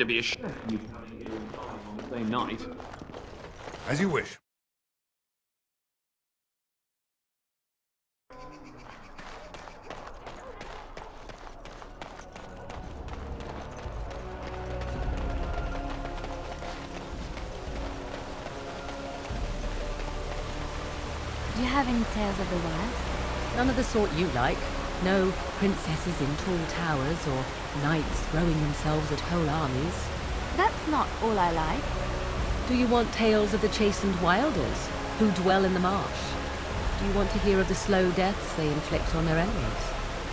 to be a sh... you coming here and dying on the same night. As you wish. Do you have any tales of the wilds? None of the sort you like. No princesses in tall towers or knights throwing themselves at whole armies. That's not all I like. Do you want tales of the chastened wilders who dwell in the marsh? Do you want to hear of the slow deaths they inflict on their enemies?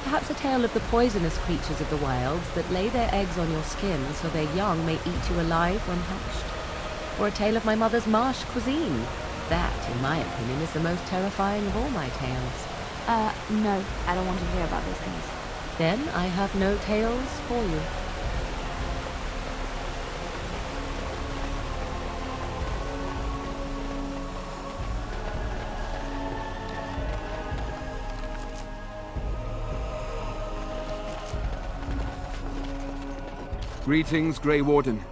Perhaps a tale of the poisonous creatures of the wilds that lay their eggs on your skin so their young may eat you alive when hatched? Or a tale of my mother's marsh cuisine? That, in my opinion, is the most terrifying of all my tales. No, I don't want to hear about those things. Then I have no tales for you. Greetings, Grey Warden.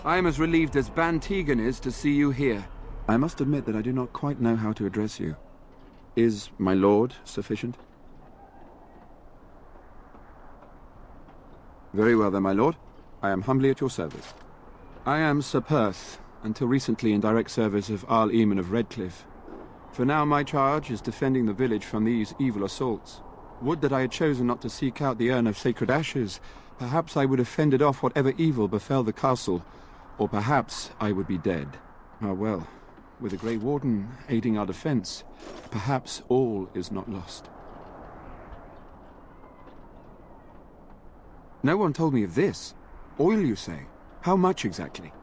I am as relieved as Bann Teagan is to see you here. I must admit that I do not quite know how to address you. Is my lord sufficient? Very well then, my lord. I am humbly at your service. I am Sir Perth, until recently in direct service of Arl Eamon of Redcliffe. For now my charge is defending the village from these evil assaults. Would that I had chosen not to seek out the urn of sacred ashes. Perhaps I would have fended off whatever evil befell the castle, or perhaps I would be dead. Ah well, with the Grey Warden aiding our defense, perhaps all is not lost. No one told me of this. Oil, you say? How much exactly?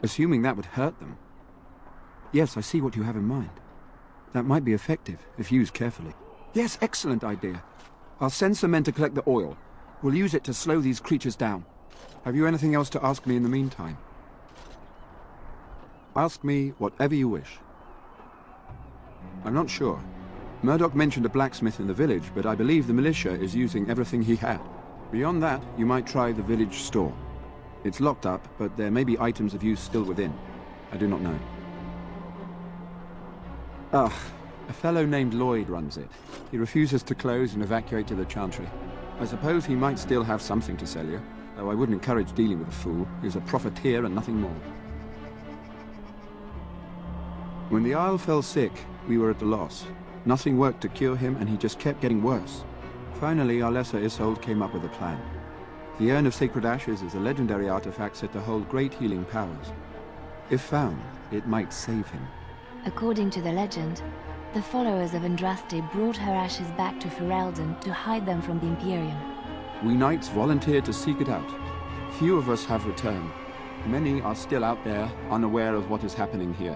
Assuming that would hurt them. Yes, I see what you have in mind. That might be effective, if used carefully. Yes, excellent idea. I'll send some men to collect the oil. We'll use it to slow these creatures down. Have you anything else to ask me in the meantime? Ask me whatever you wish. I'm not sure. Murdoch mentioned a blacksmith in the village, but I believe the militia is using everything he had. Beyond that, you might try the village store. It's locked up, but there may be items of use still within. I do not know. Ah, a fellow named Lloyd runs it. He refuses to close and evacuate to the Chantry. I suppose he might still have something to sell you, though I wouldn't encourage dealing with a fool. He's a profiteer and nothing more. When the Isle fell sick, we were at a loss. Nothing worked to cure him, and he just kept getting worse. Finally, our lesser Isolde came up with a plan. The Urn of Sacred Ashes is a legendary artifact said to hold great healing powers. If found, it might save him. According to the legend, the followers of Andraste brought her ashes back to Ferelden to hide them from the Imperium. We knights volunteered to seek it out. Few of us have returned. Many are still out there, unaware of what is happening here.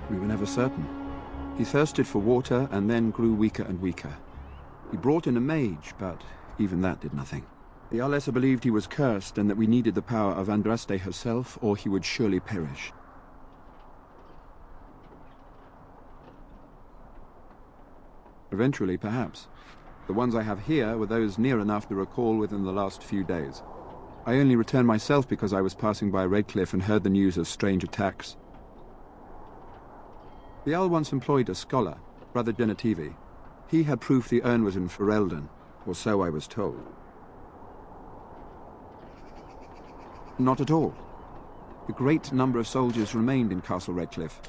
We were never certain. He thirsted for water and then grew weaker and weaker. He brought in a mage, but even that did nothing. The Arlessa believed he was cursed and that we needed the power of Andraste herself, or he would surely perish. Eventually, perhaps. The ones I have here were those near enough to recall within the last few days. I only returned myself because I was passing by Redcliffe and heard the news of strange attacks. The Earl once employed a scholar, Brother Genetivi. He had proof the urn was in Ferelden, or so I was told. Not at all. A great number of soldiers remained in Castle Redcliffe.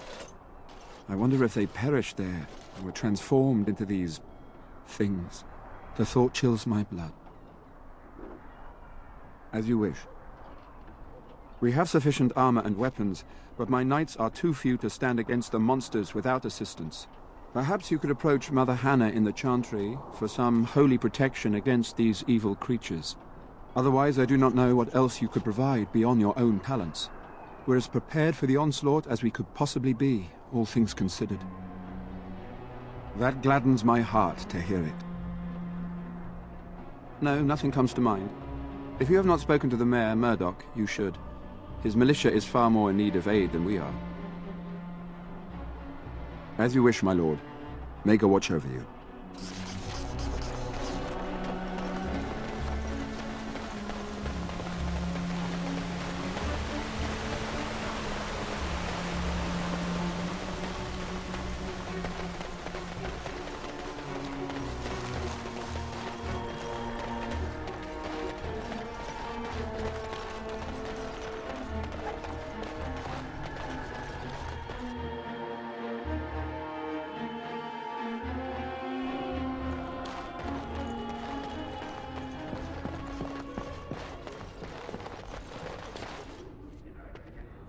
I wonder if they perished there, and were transformed into these things. The thought chills my blood. As you wish. We have sufficient armor and weapons, but my knights are too few to stand against the monsters without assistance. Perhaps you could approach Mother Hannah in the Chantry for some holy protection against these evil creatures. Otherwise, I do not know what else you could provide beyond your own talents. We're as prepared for the onslaught as we could possibly be, all things considered. That gladdens my heart to hear it. No, nothing comes to mind. If you have not spoken to the Mayor, Murdoch, you should. His militia is far more in need of aid than we are. As you wish, my lord. May God watch over you.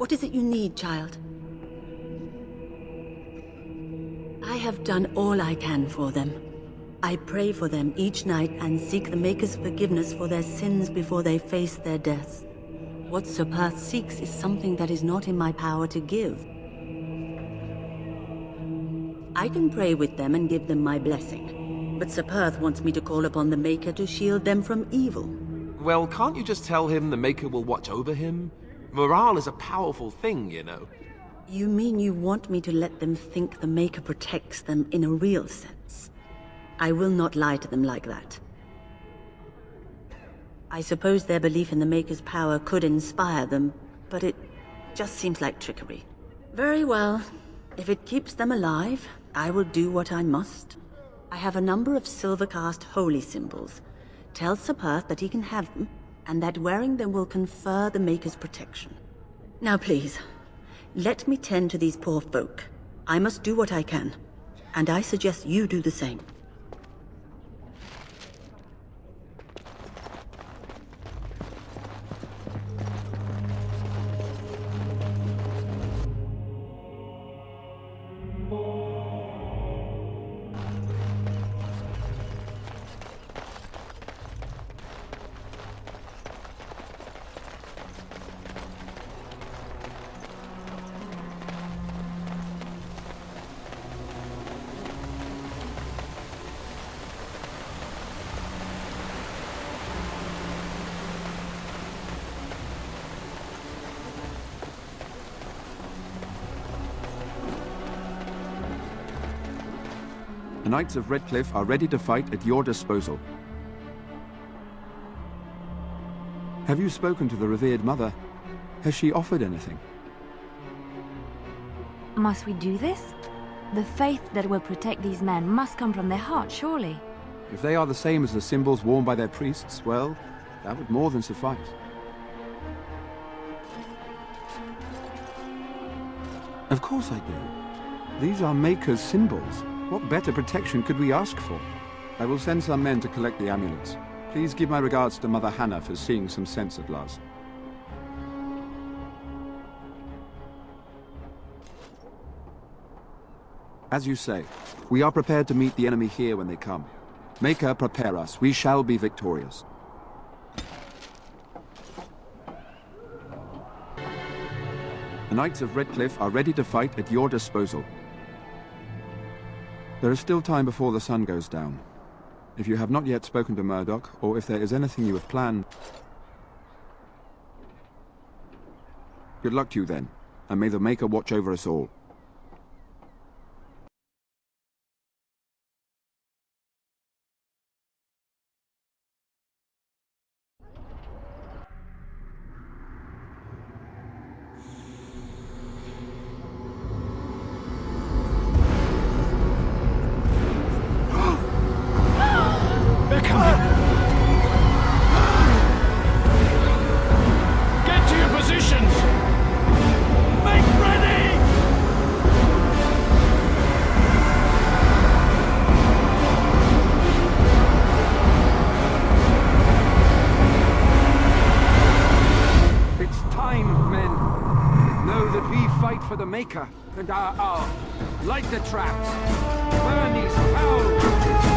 What is it you need, child? I have done all I can for them. I pray for them each night and seek the Maker's forgiveness for their sins before they face their deaths. What Sir Perth seeks is something that is not in my power to give. I can pray with them and give them my blessing, but Sir Perth wants me to call upon the Maker to shield them from evil. Well, can't you just tell him the Maker will watch over him? Morale is a powerful thing, you know. You mean you want me to let them think the Maker protects them in a real sense? I will not lie to them like that. I suppose their belief in the Maker's power could inspire them, but it just seems like trickery. Very well. If it keeps them alive, I will do what I must. I have a number of silver-cast holy symbols. Tell Sir Perth that he can have them, and that wearing them will confer the Maker's protection. Now please, let me tend to these poor folk. I must do what I can, and I suggest you do the same. The Knights of Redcliffe are ready to fight at your disposal. Have you spoken to the revered mother? Has she offered anything? Must we do this? The faith that will protect these men must come from their heart, surely. If they are the same as the symbols worn by their priests, well, that would more than suffice. Of course I do. These are Maker's symbols. What better protection could we ask for? I will send some men to collect the amulets. Please give my regards to Mother Hannah for seeing some sense at last. As you say, we are prepared to meet the enemy here when they come. Maker, prepare us. We shall be victorious. The Knights of Redcliffe are ready to fight at your disposal. There is still time before the sun goes down. If you have not yet spoken to Murdoch, or if there is anything you have planned... Good luck to you then, and may the Maker watch over us all. For the Maker and our Arl. Light the traps. Burn these foul creatures.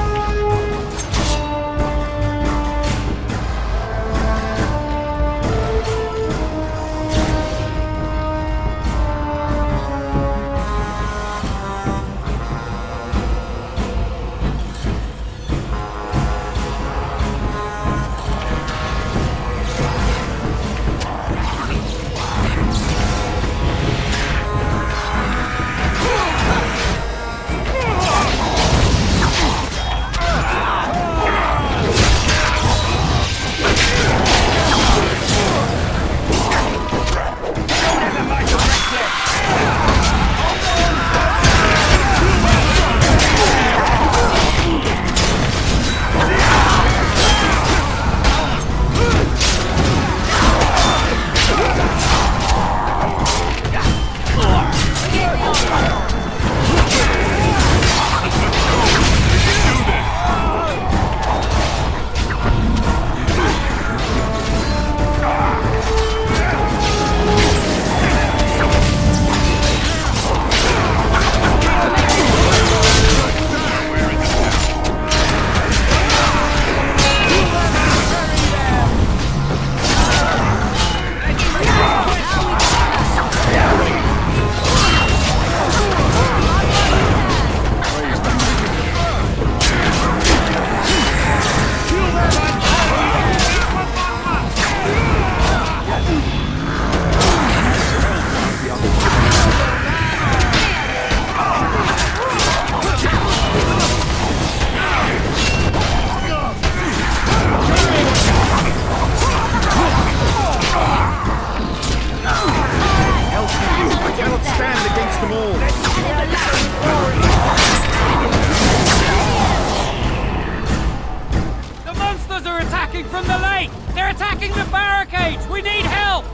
the lake! They're attacking the barricades! We need help!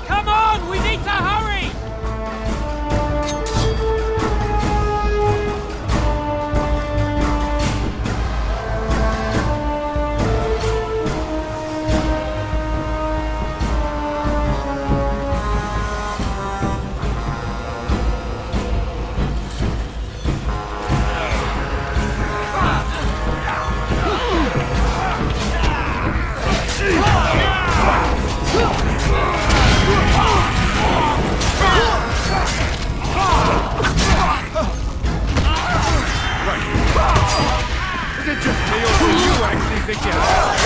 Come on! We need to hurry! Is it just me, or do you actually think you have?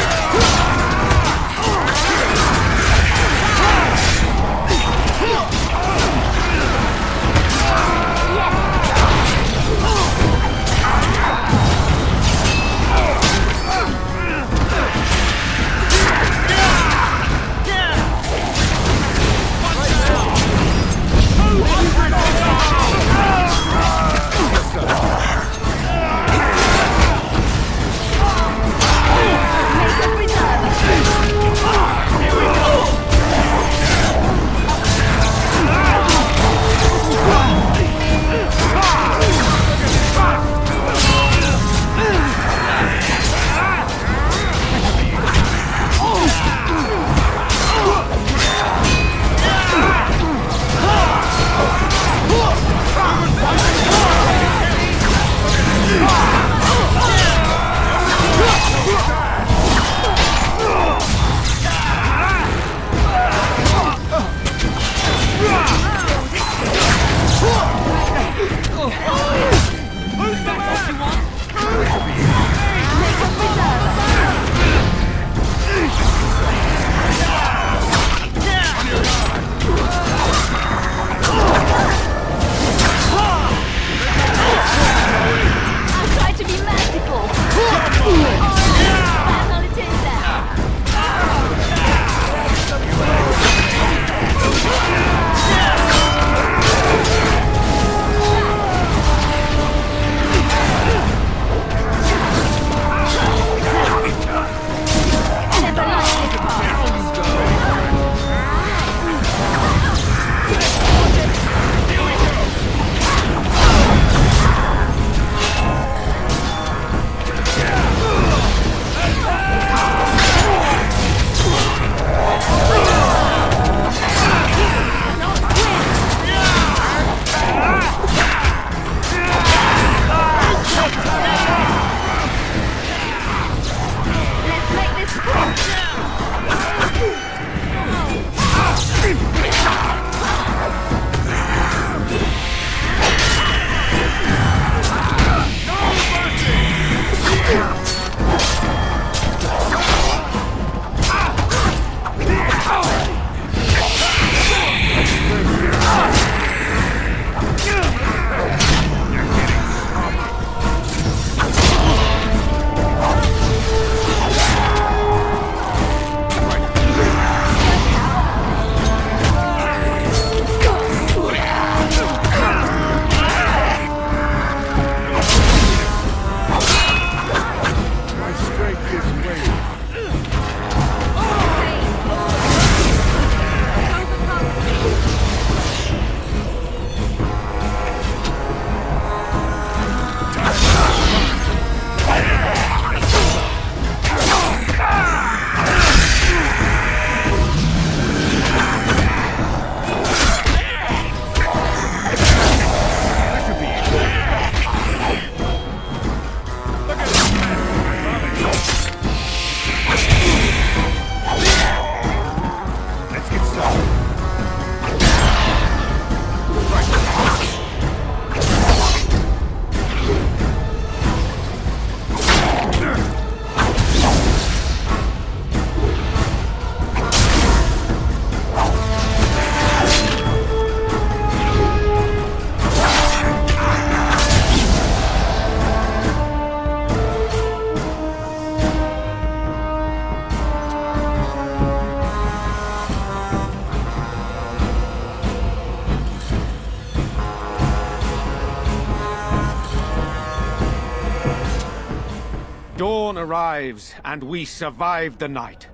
arrives, and we survived the night.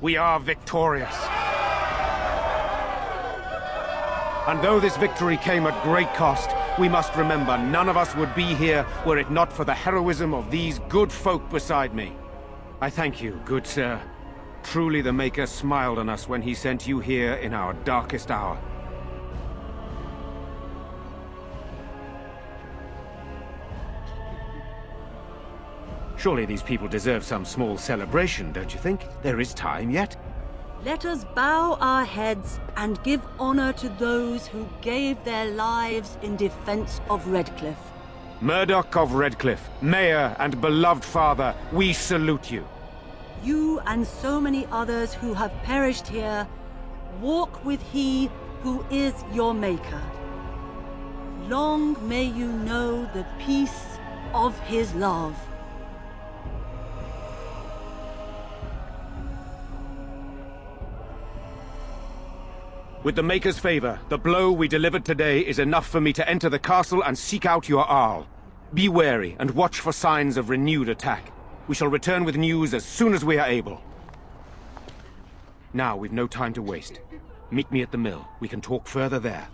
We are victorious. And though this victory came at great cost, we must remember none of us would be here were it not for the heroism of these good folk beside me. I thank you, good sir. Truly the Maker smiled on us when he sent you here in our darkest hour. Surely these people deserve some small celebration, don't you think? There is time yet. Let us bow our heads and give honor to those who gave their lives in defense of Redcliffe. Murdoch of Redcliffe, Mayor and beloved father, we salute you. You and so many others who have perished here, walk with he who is your Maker. Long may you know the peace of his love. With the Maker's favor, the blow we delivered today is enough for me to enter the castle and seek out your Arl. Be wary and watch for signs of renewed attack. We shall return with news as soon as we are able. Now, we've no time to waste. Meet me at the mill. We can talk further there.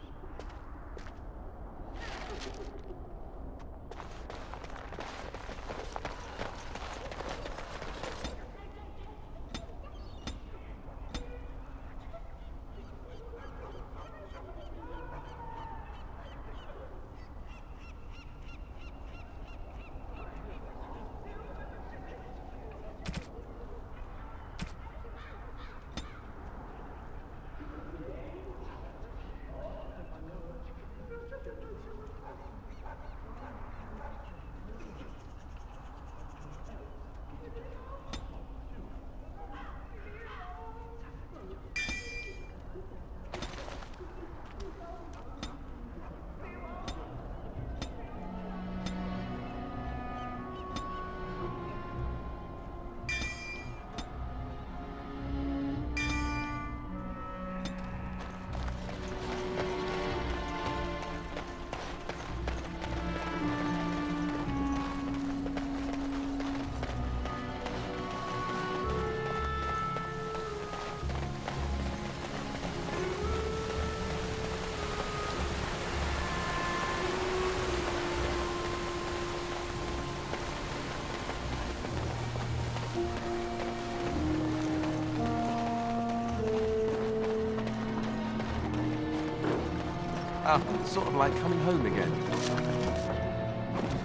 Ah, it's sort of like coming home again.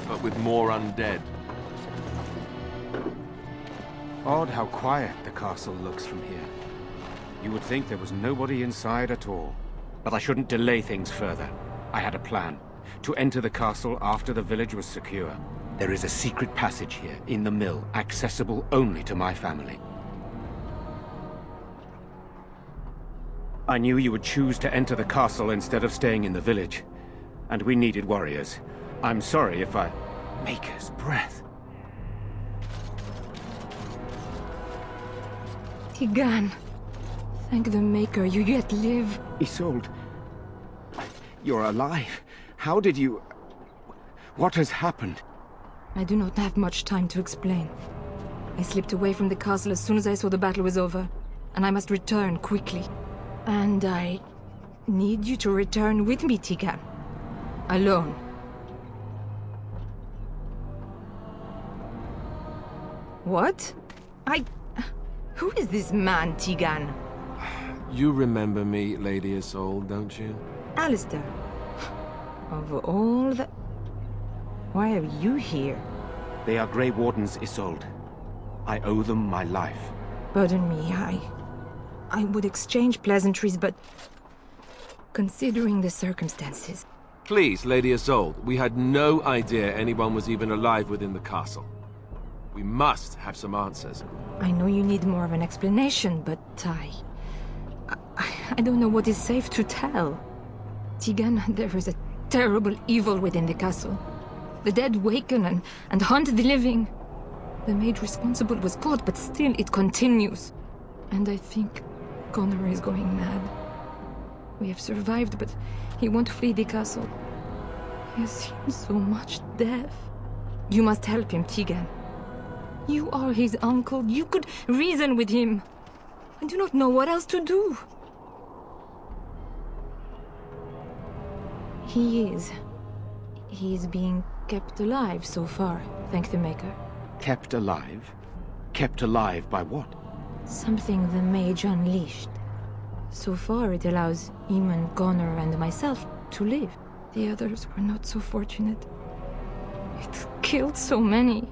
But with more undead. Odd how quiet the castle looks from here. You would think there was nobody inside at all. But I shouldn't delay things further. I had a plan. To enter the castle after the village was secure. There is a secret passage here, in the mill, accessible only to my family. I knew you would choose to enter the castle instead of staying in the village. And we needed warriors. I'm sorry if I... Maker's breath. Teagan. Thank the Maker you yet live. Isolde. You're alive. How did you... What has happened? I do not have much time to explain. I slipped away from the castle as soon as I saw the battle was over, and I must return quickly. And I need you to return with me, Teagan. Alone. What? Who is this man, Teagan? You remember me, Lady Isolde, don't you? Alistair. Of all the... Why are you here? They are Grey Wardens, Isolde. I owe them my life. Pardon me, I would exchange pleasantries, but... Considering the circumstances... Please, Lady Isolde, we had no idea anyone was even alive within the castle. We must have some answers. I know you need more of an explanation, but I don't know what is safe to tell. Teagan, there is a terrible evil within the castle. The dead waken and hunt the living. The mage responsible was caught, but still it continues. And I think Connor is going mad. We have survived, but he won't flee the castle. He has seen so much death. You must help him, Teagan. You are his uncle. You could reason with him. I do not know what else to do. He is. He is being kept alive so far, thank the Maker. Kept alive? Kept alive by what? Something the Mage unleashed. So far it allows Eamon, Connor, and myself to live. The others were not so fortunate. It killed so many,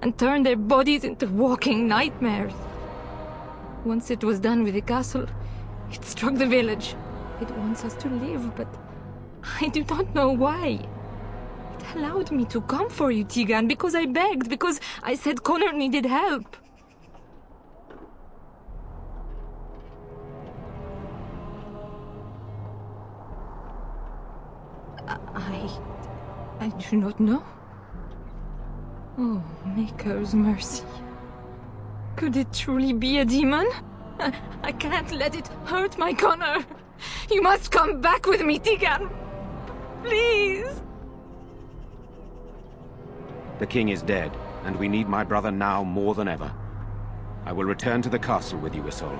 and turned their bodies into walking nightmares. Once it was done with the castle, it struck the village. It wants us to live, but I do not know why. It allowed me to come for you, Teagan, because I begged, because I said Connor needed help. I do not know. Oh, Maker's mercy. Could it truly be a demon? I can't let it hurt my Connor. You must come back with me, Teagan. Please. The king is dead, and we need my brother now more than ever. I will return to the castle with you, Isolde.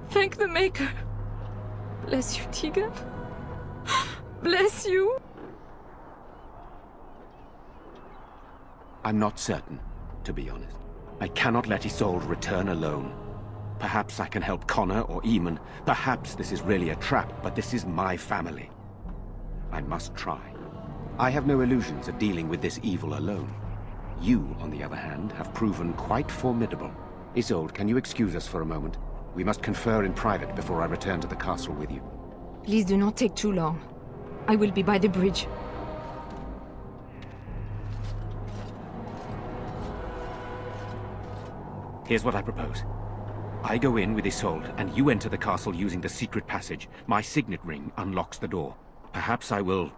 Thank the Maker. Bless you, Teagan. Bless you. I'm not certain, to be honest. I cannot let Isolde return alone. Perhaps I can help Connor or Eamon. Perhaps this is really a trap, but this is my family. I must try. I have no illusions of dealing with this evil alone. You, on the other hand, have proven quite formidable. Isolde, can you excuse us for a moment? We must confer in private before I return to the castle with you. Please do not take too long. I will be by the bridge. Here's what I propose. I go in with Isolde, and you enter the castle using the secret passage. My signet ring unlocks the door. Perhaps I will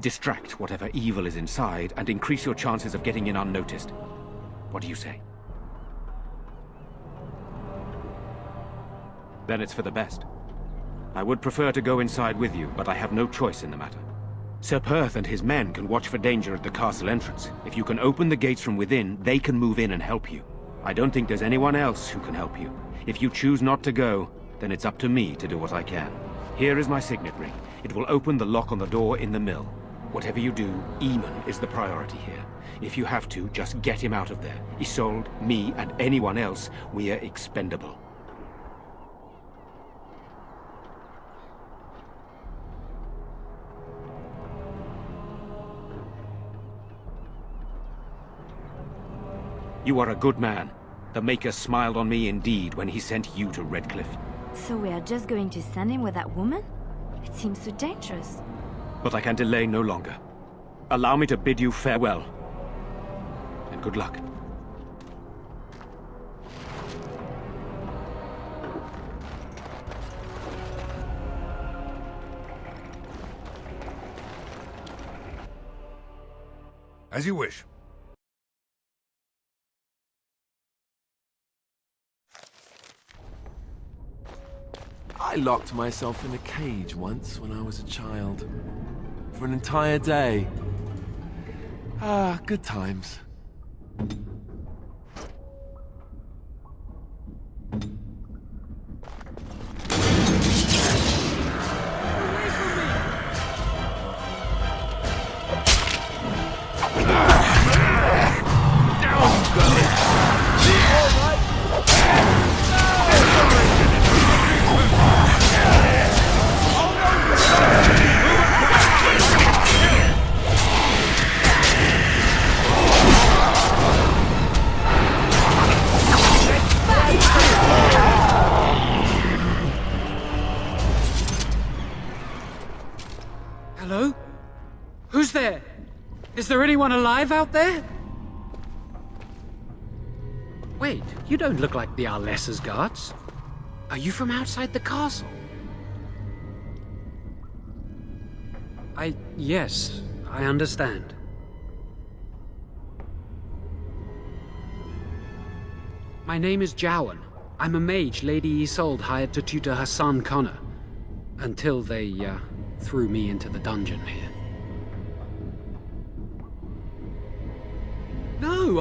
distract whatever evil is inside and increase your chances of getting in unnoticed. What do you say? Then it's for the best. I would prefer to go inside with you, but I have no choice in the matter. Sir Perth and his men can watch for danger at the castle entrance. If you can open the gates from within, they can move in and help you. I don't think there's anyone else who can help you. If you choose not to go, then it's up to me to do what I can. Here is my signet ring. It will open the lock on the door in the mill. Whatever you do, Eamon is the priority here. If you have to, just get him out of there. Isolde, me, and anyone else, we are expendable. You are a good man. The Maker smiled on me indeed when he sent you to Redcliffe. So we are just going to send him with that woman? It seems so dangerous. But I can delay no longer. Allow me to bid you farewell. And good luck. As you wish. I locked myself in a cage once when I was a child. For an entire day. Ah, good times. Hello? Who's there? Is there anyone alive out there? Wait, you don't look like the Arlessa's guards. Are you from outside the castle? Yes, I understand. My name is Jowan. I'm a mage Lady Isolde hired to tutor her son Connor. Until they, threw me into the dungeon here. No,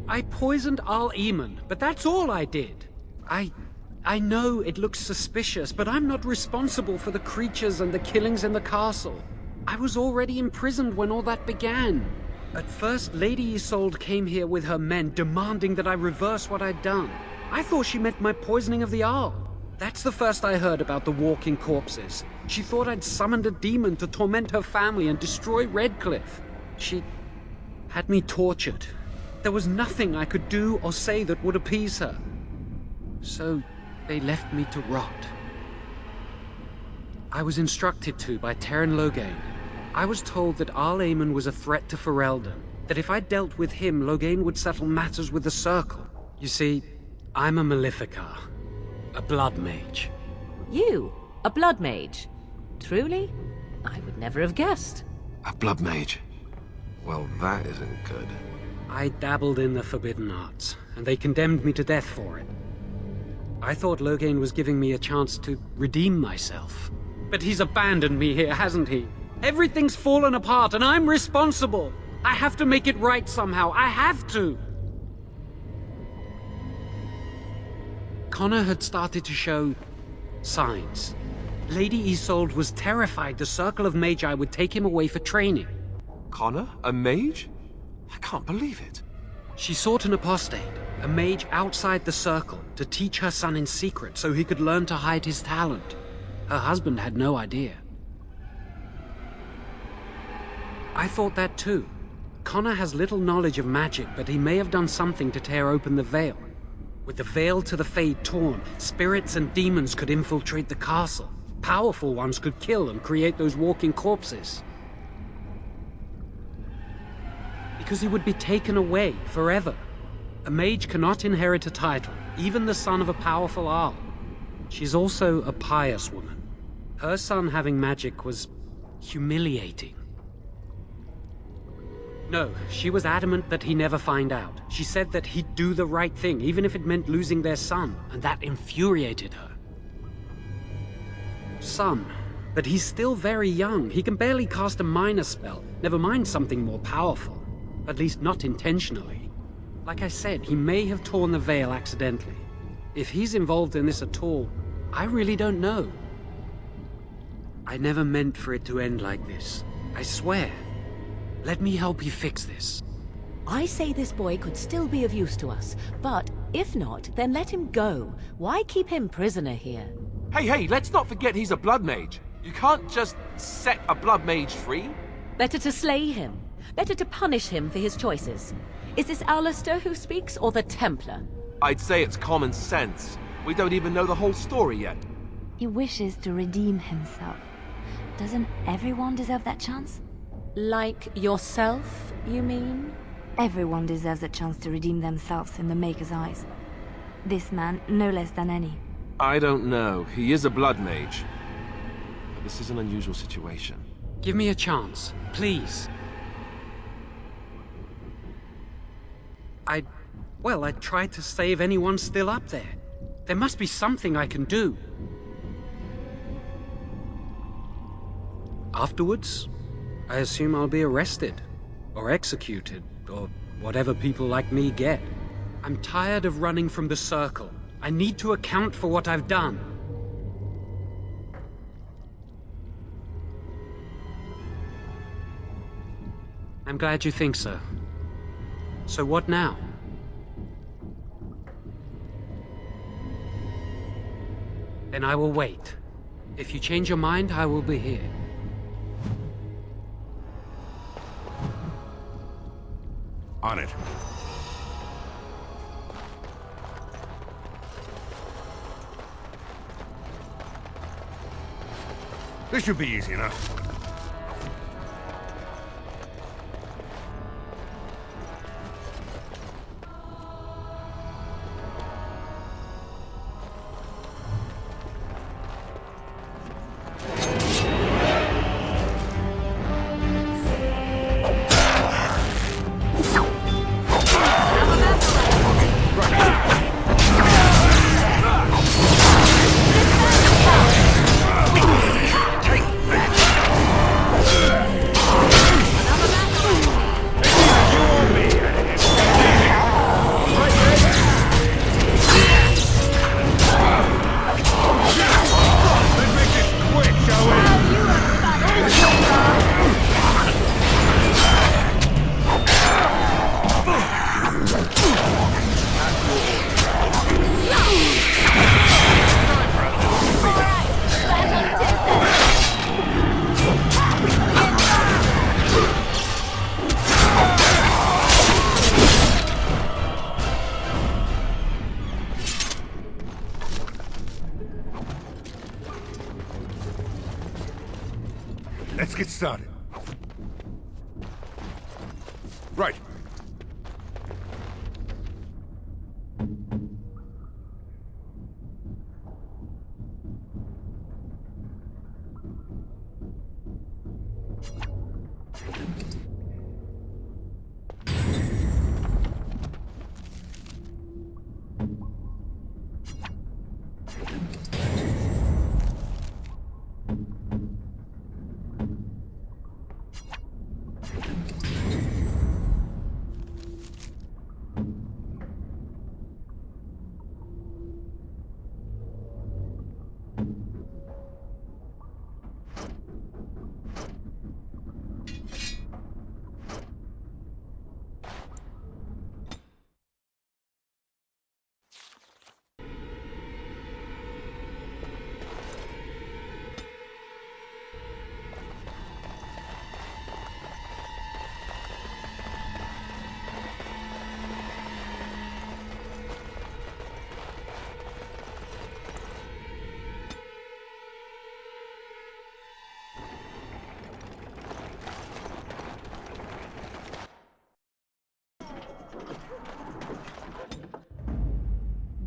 I poisoned Arl Eamon, but that's all I did. I know it looks suspicious, but I'm not responsible for the creatures and the killings in the castle. I was already imprisoned when all that began. At first, Lady Isolde came here with her men, demanding that I reverse what I'd done. I thought she meant my poisoning of the Arl. That's the first I heard about the walking corpses. She thought I'd summoned a demon to torment her family and destroy Redcliffe. She had me tortured. There was nothing I could do or say that would appease her. So they left me to rot. I was instructed to by Terran Loghain. I was told that Arl Eamon was a threat to Ferelden, that if I dealt with him, Loghain would settle matters with the Circle. You see, I'm a Maleficar, a blood mage. You? A blood mage? Truly? I would never have guessed. A blood mage? Well, that isn't good. I dabbled in the forbidden arts, and they condemned me to death for it. I thought Loghain was giving me a chance to redeem myself. But he's abandoned me here, hasn't he? Everything's fallen apart, and I'm responsible! I have to make it right somehow. I have to! Connor had started to show signs. Lady Isolde was terrified the Circle of Magi would take him away for training. Connor? A mage? I can't believe it. She sought an apostate, a mage outside the Circle, to teach her son in secret so he could learn to hide his talent. Her husband had no idea. I thought that too. Connor has little knowledge of magic, but he may have done something to tear open the veil. With the veil to the Fade torn, spirits and demons could infiltrate the castle. Powerful ones could kill and create those walking corpses. Because he would be taken away forever. A mage cannot inherit a title, even the son of a powerful Arl. She's also a pious woman. Her son having magic was humiliating. No, she was adamant that he never find out. She said that he'd do the right thing, even if it meant losing their son, and that infuriated her. Son, but he's still very young. He can barely cast a minor spell, never mind something more powerful. At least not intentionally. Like I said, he may have torn the veil accidentally. If he's involved in this at all, I really don't know. I never meant for it to end like this. I swear. Let me help you fix this. I say this boy could still be of use to us, but if not, then let him go. Why keep him prisoner here? Hey, let's not forget he's a blood mage. You can't just set a blood mage free. Better to slay him. Better to punish him for his choices. Is this Alistair who speaks, or the Templar? I'd say it's common sense. We don't even know the whole story yet. He wishes to redeem himself. Doesn't everyone deserve that chance? Like yourself, you mean? Everyone deserves a chance to redeem themselves in the Maker's eyes. This man, no less than any. I don't know. He is a blood mage. But this is an unusual situation. Give me a chance, please. I tried to save anyone still up there. There must be something I can do. Afterwards, I assume I'll be arrested, or executed, or whatever people like me get. I'm tired of running from the Circle. I need to account for what I've done. I'm glad you think so. So what now? Then I will wait. If you change your mind, I will be here. On it. This should be easy enough. Let's get started. Right.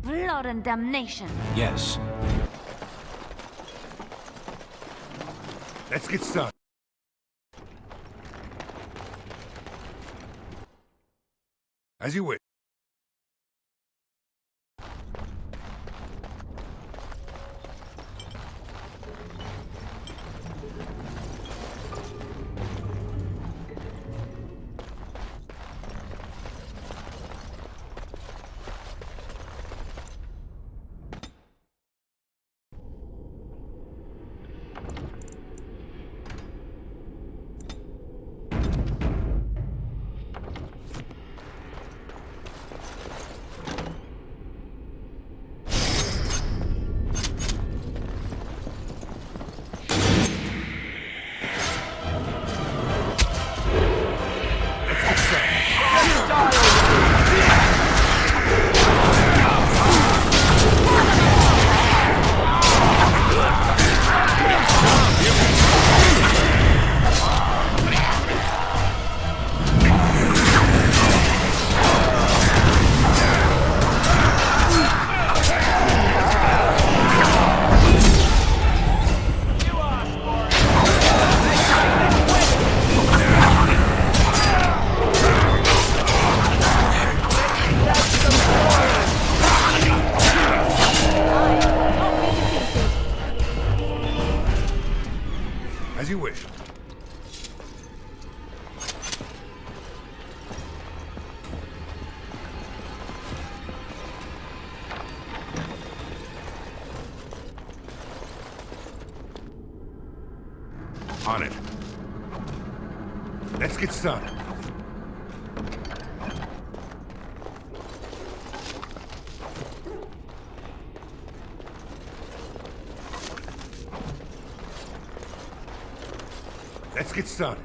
Blood and damnation. Yes. Let's get started. As you wish. As you wish. On it. Let's get started. Let's get started.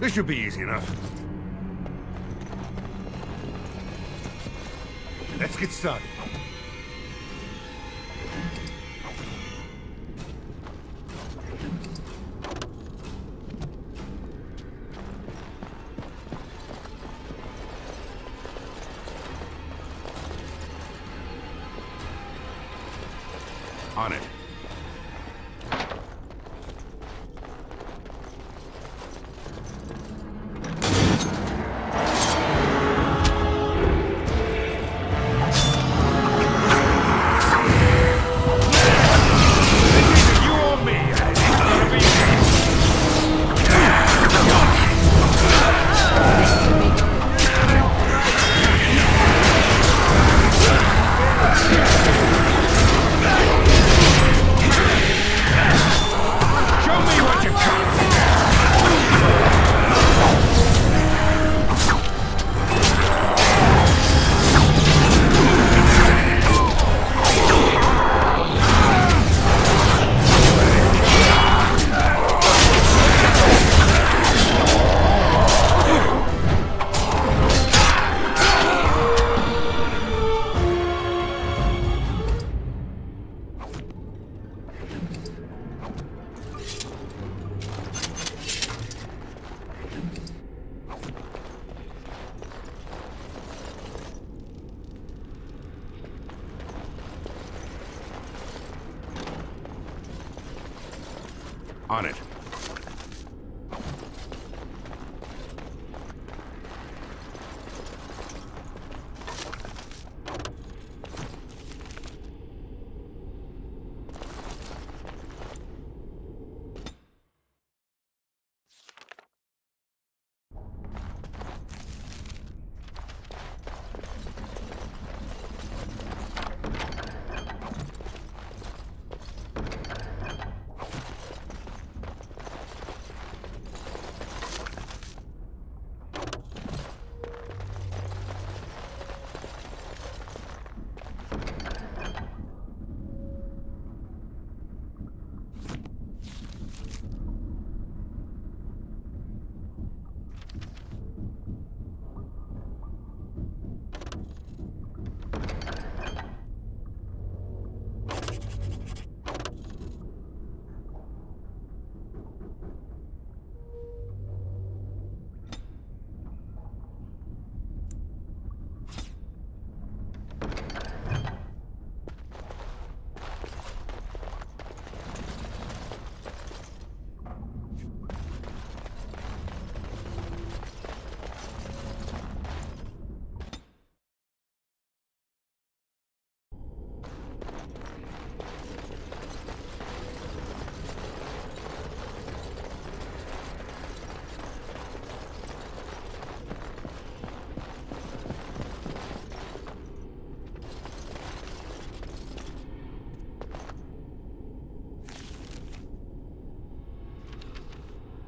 This should be easy enough. Let's get started. On it. On it.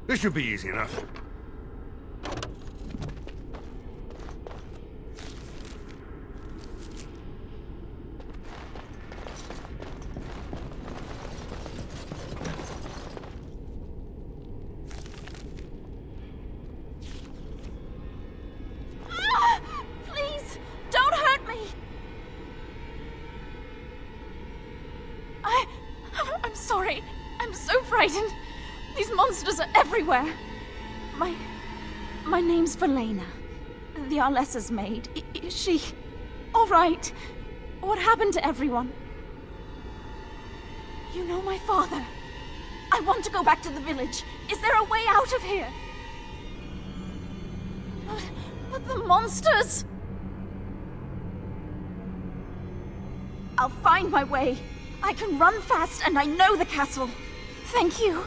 This should be easy enough. Please, don't hurt me. I'm sorry. I'm so frightened. These monsters are everywhere. My name's Valena. The Arlessa's maid. Is she all right? What happened to everyone? You know my father. I want to go back to the village. Is there a way out of here? But the monsters! I'll find my way. I can run fast and I know the castle. Thank you.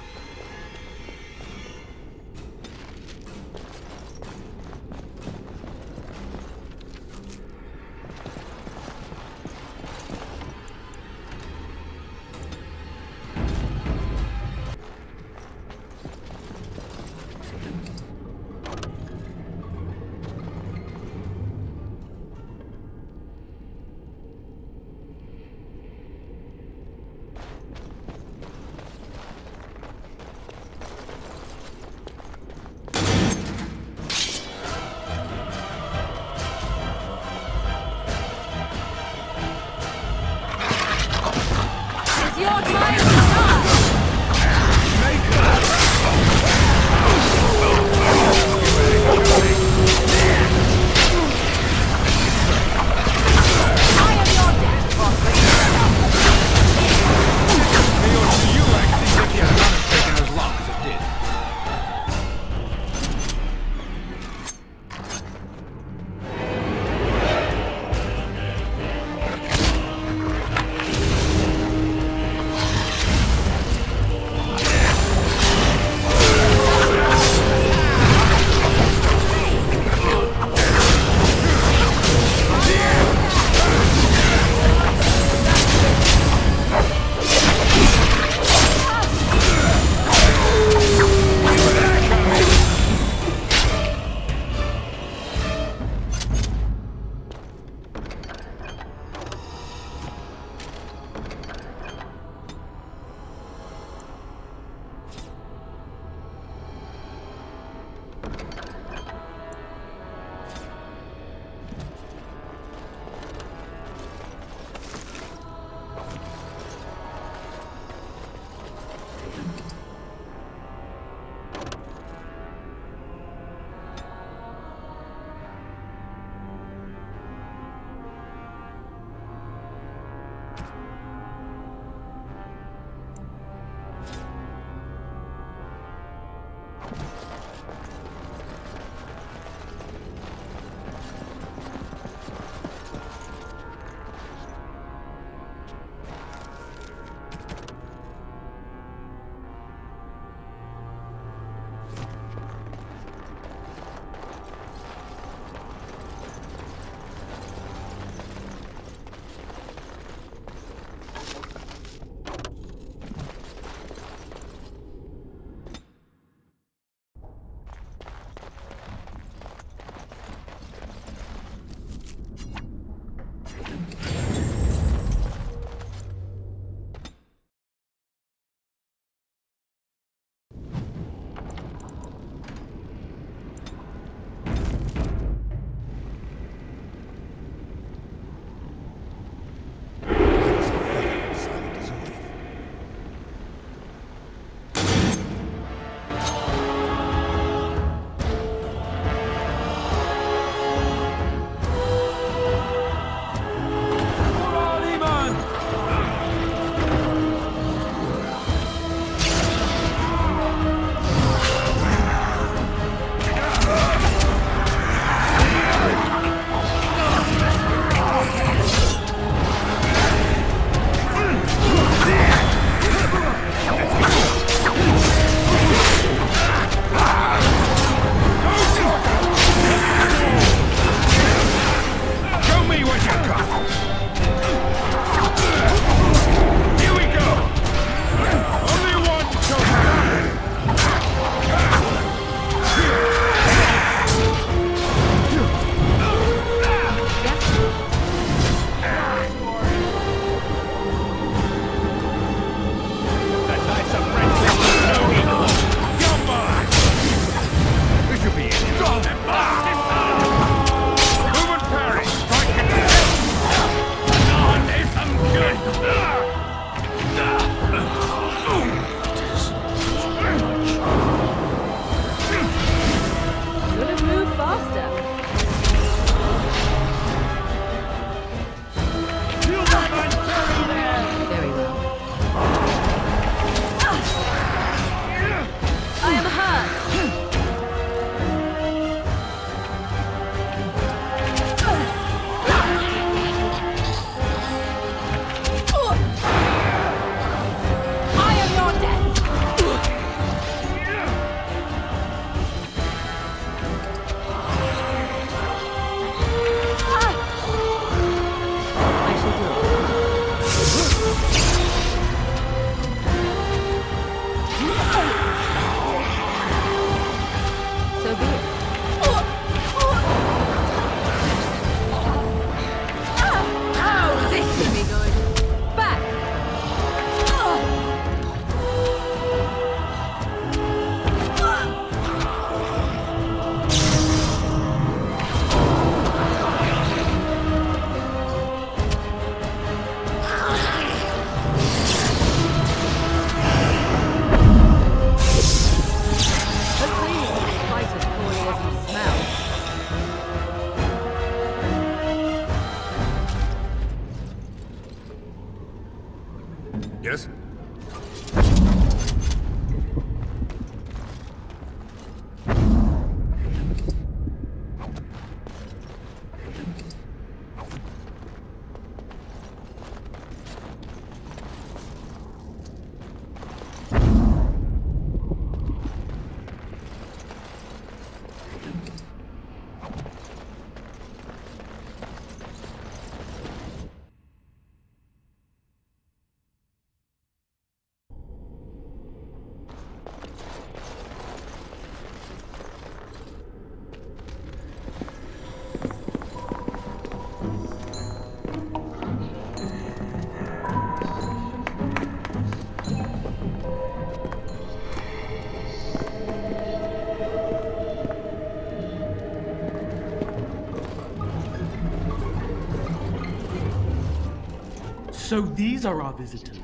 So these are our visitors.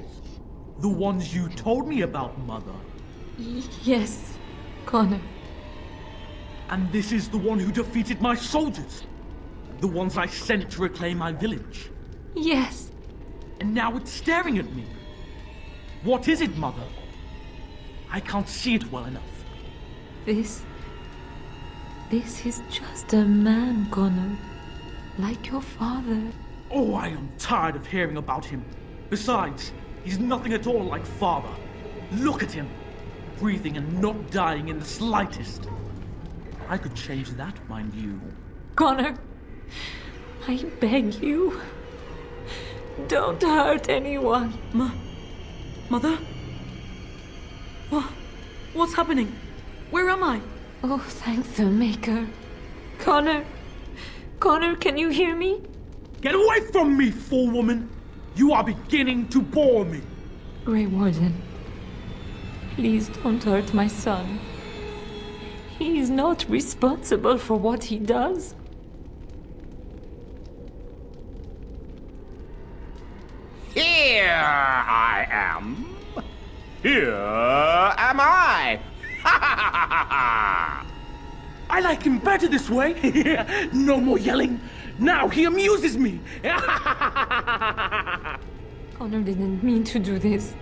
The ones you told me about, Mother. Yes, Connor. And this is the one who defeated my soldiers. The ones I sent to reclaim my village. Yes. And now it's staring at me. What is it, Mother? I can't see it well enough. This is just a man, Connor. Like your father. Oh, I am tired of hearing about him. Besides, he's nothing at all like father. Look at him. Breathing and not dying in the slightest. I could change that, mind you. Connor, I beg you. Don't hurt anyone. Mother? What's happening? Where am I? Oh, thank the Maker. Connor, can you hear me? Get away from me, fool woman! You are beginning to bore me. Grey Warden, please don't hurt my son. He is not responsible for what he does. Here I am. Here am I. I like him better this way. No more yelling. Now he amuses me. Connor didn't mean to do this.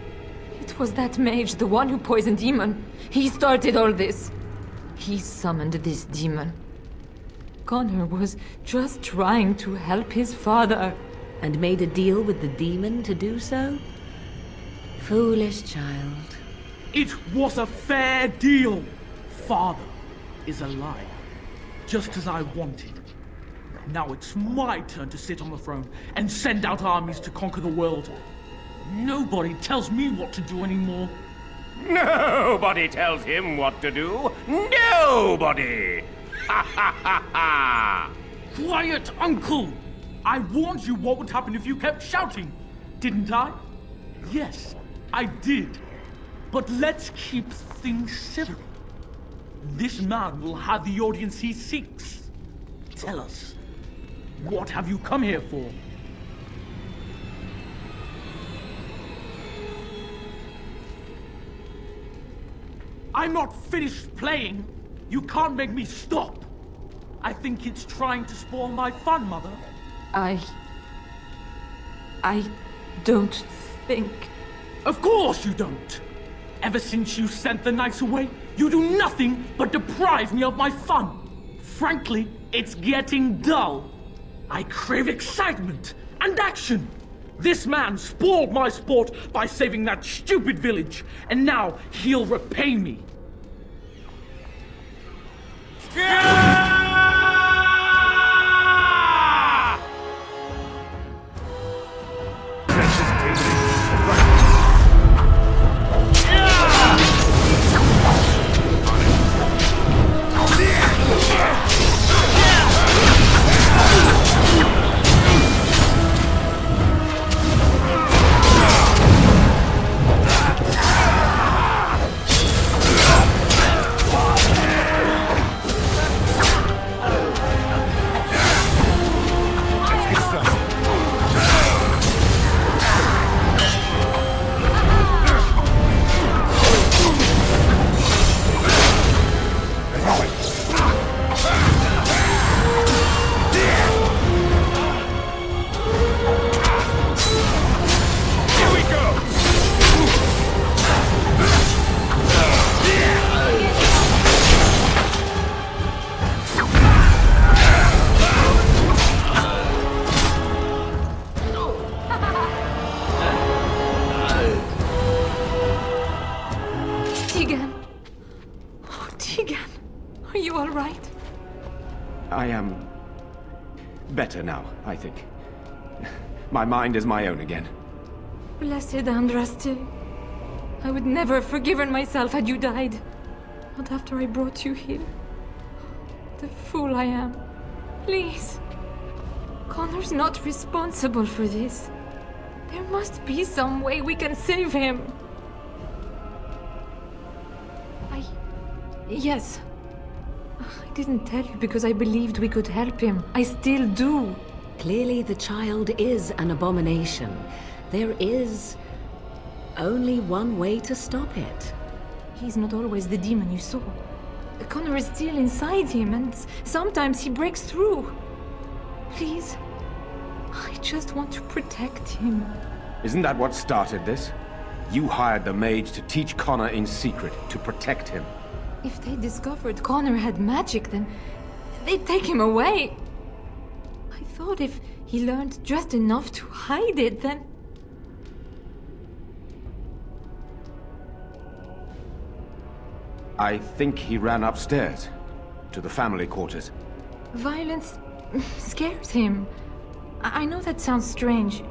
It was that mage, the one who poisoned Eamon. He started all this. He summoned this demon. Connor was just trying to help his father. And made a deal with the demon to do so? Foolish child. It was a fair deal. Father is alive, just as I wanted. Now it's my turn to sit on the throne and send out armies to conquer the world. Nobody tells me what to do anymore. Nobody tells him what to do. Nobody! Ha ha ha ha! Quiet, Uncle! I warned you what would happen if you kept shouting, didn't I? Yes, I did. But let's keep things civil. This man will have the audience he seeks. Tell us, what have you come here for? I'm not finished playing. You can't make me stop. I think it's trying to spoil my fun, Mother. I don't think... Of course you don't! Ever since you sent the knights away, you do nothing but deprive me of my fun. Frankly, it's getting dull. I crave excitement and action. This man spoiled my sport by saving that stupid village, and now he'll repay me. Better now, I think. My mind is my own again. Blessed Andraste. I would never have forgiven myself had you died. Not after I brought you here. The fool I am. Please. Connor's not responsible for this. There must be some way we can save him. Yes. I didn't tell you because I believed we could help him. I still do. Clearly the child is an abomination, There is only one way to stop it. He's not always the demon you saw. Connor is still inside him, and sometimes he breaks through. Please, I just want to protect him. Isn't that what started this? You hired the mage to teach Connor in secret, to protect him. If they discovered Connor had magic, then they'd take him away. I thought if he learned just enough to hide it, then... I think he ran upstairs, to the family quarters. Violence scares him. I know that sounds strange.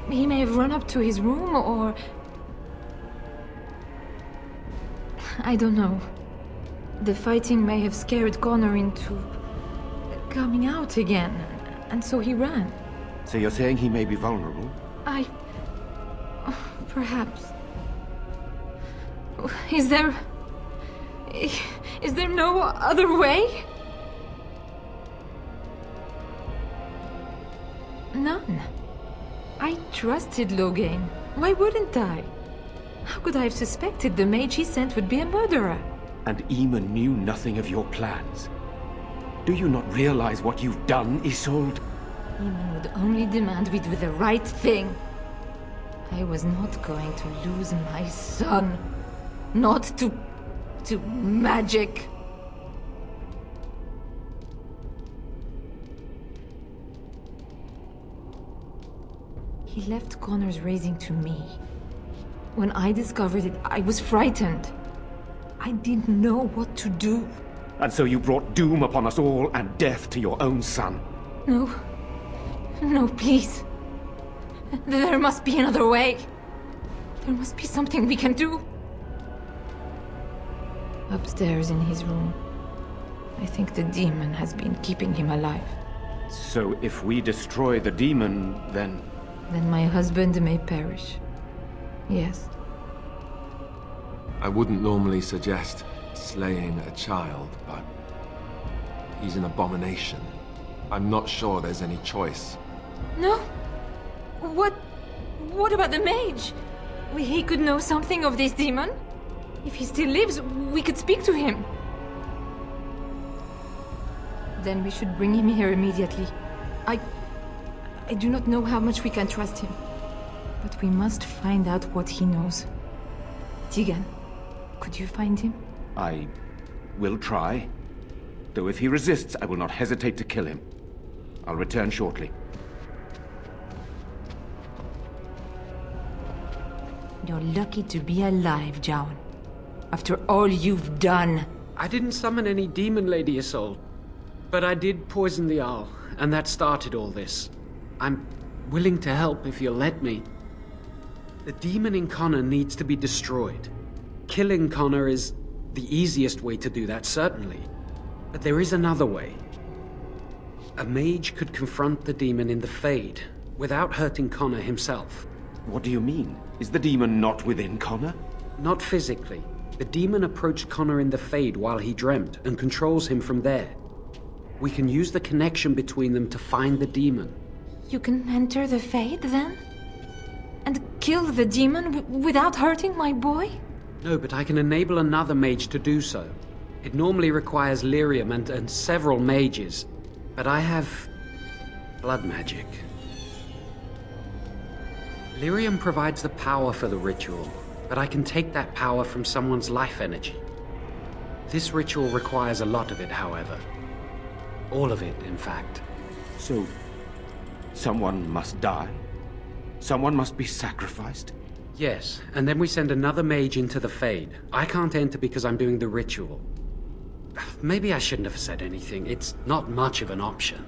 He may have run up to his room, or... I don't know. The fighting may have scared Connor into... coming out again, and so he ran. So you're saying he may be vulnerable? Perhaps. Is there no other way? None. I trusted Logain. Why wouldn't I? How could I have suspected the mage he sent would be a murderer? And Eamon knew nothing of your plans. Do you not realize what you've done, Isolde? Eamon would only demand we do the right thing. I was not going to lose my son. Not to magic. He left Connor's raising to me. When I discovered it, I was frightened. I didn't know what to do. And so you brought doom upon us all and death to your own son. No. No, please. There must be another way. There must be something we can do. Upstairs in his room. I think the demon has been keeping him alive. So if we destroy the demon, then... Then my husband may perish. Yes. I wouldn't normally suggest slaying a child, but he's an abomination. I'm not sure there's any choice. No? What about the mage? He could know something of this demon? If he still lives, we could speak to him. Then we should bring him here immediately. I do not know how much we can trust him. But we must find out what he knows. Teagan, could you find him? I will try. Though if he resists, I will not hesitate to kill him. I'll return shortly. You're lucky to be alive, Jowan. After all you've done. I didn't summon any demon, Lady Isolde. But I did poison the Arl, and that started all this. I'm willing to help if you'll let me. The demon in Connor needs to be destroyed. Killing Connor is the easiest way to do that, certainly. But there is another way. A mage could confront the demon in the Fade, without hurting Connor himself. What do you mean? Is the demon not within Connor? Not physically. The demon approached Connor in the Fade while he dreamt, and controls him from there. We can use the connection between them to find the demon. You can enter the Fade, then? And kill the demon without hurting my boy? No, but I can enable another mage to do so. It normally requires lyrium and several mages. But I have... blood magic. Lyrium provides the power for the ritual, but I can take that power from someone's life energy. This ritual requires a lot of it, however. All of it, in fact. So, someone must die? Someone must be sacrificed? Yes, and then we send another mage into the Fade. I can't enter because I'm doing the ritual. Maybe I shouldn't have said anything. It's not much of an option.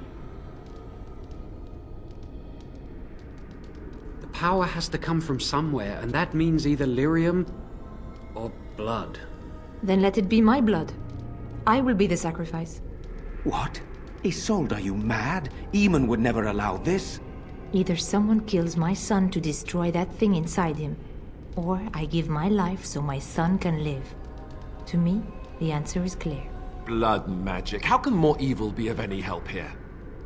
The power has to come from somewhere, and that means either lyrium or blood. Then let it be my blood. I will be the sacrifice. What? Isolde, are you mad? Eamon would never allow this. Either someone kills my son to destroy that thing inside him, or I give my life so my son can live. To me, the answer is clear. Blood magic. How can more evil be of any help here?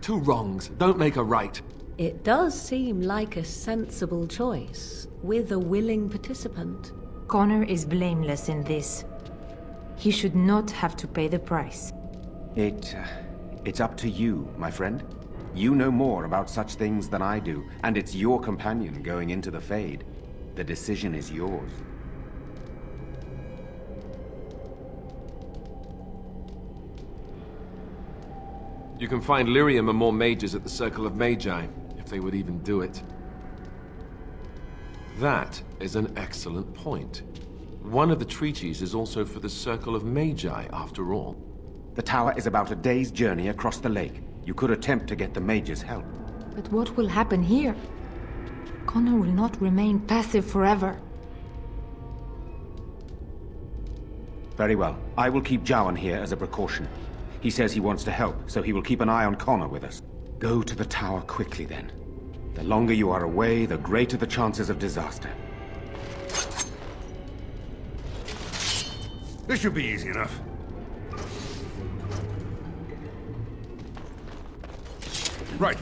Two wrongs don't make a right. It does seem like a sensible choice, with a willing participant. Connor is blameless in this. He should not have to pay the price. It's up to you, my friend. You know more about such things than I do, and it's your companion going into the Fade. The decision is yours. You can find lyrium and more mages at the Circle of Magi, if they would even do it. That is an excellent point. One of the treaties is also for the Circle of Magi, after all. The tower is about a day's journey across the lake. You could attempt to get the mages' help. But what will happen here? Connor will not remain passive forever. Very well. I will keep Jowan here as a precaution. He says he wants to help, so he will keep an eye on Connor with us. Go to the tower quickly, then. The longer you are away, the greater the chances of disaster. This should be easy enough. Right.